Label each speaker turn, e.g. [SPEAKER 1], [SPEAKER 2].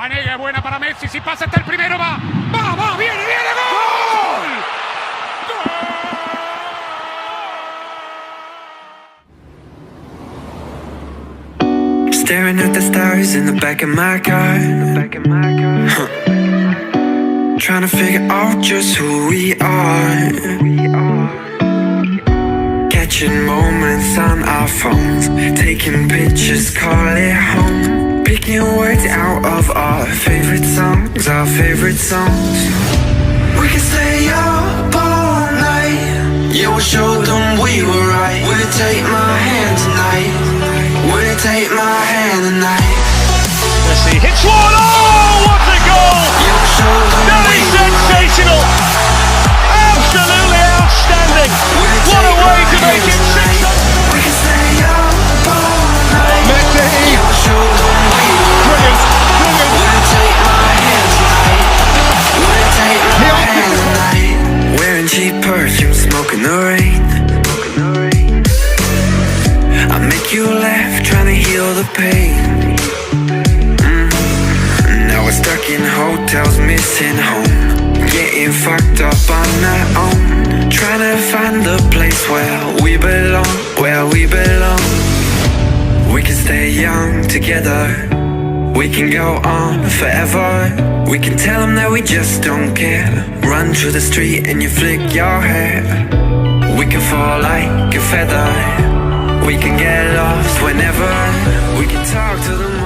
[SPEAKER 1] Panega, buena para Messi, si pasa hasta el primero, va, viene, ¡gol!
[SPEAKER 2] Staring at the stars in the back of my car, trying to figure out just who we are. Catching moments on our phones, taking pictures, call it home. Picking words out of our favorite songs, We can stay up all night. Yeah, we'll show them we were right. Will you take my hand tonight? Will you take my hand tonight?
[SPEAKER 3] Messi hits one, oh, what a goal!
[SPEAKER 2] Yeah, we'll show them
[SPEAKER 3] Very sensational! Absolutely outstanding! What a way to make it 6.
[SPEAKER 2] We can stay up all night.
[SPEAKER 3] Messi!
[SPEAKER 2] Yeah, we'll show them we were right. Will you take my hand tonight? Will you take my hand tonight? Wearing cheap perfume, smoking the rain. I make you laugh, trying to heal the pain. Now we're stuck in hotels, missing home, getting fucked up on our own, trying to find the place where we belong, We can stay young together, we can go on forever. We can tell them that we just don't care. Run through the street and you flick your hair. We can fall like a feather, we can get lost whenever. We can talk to the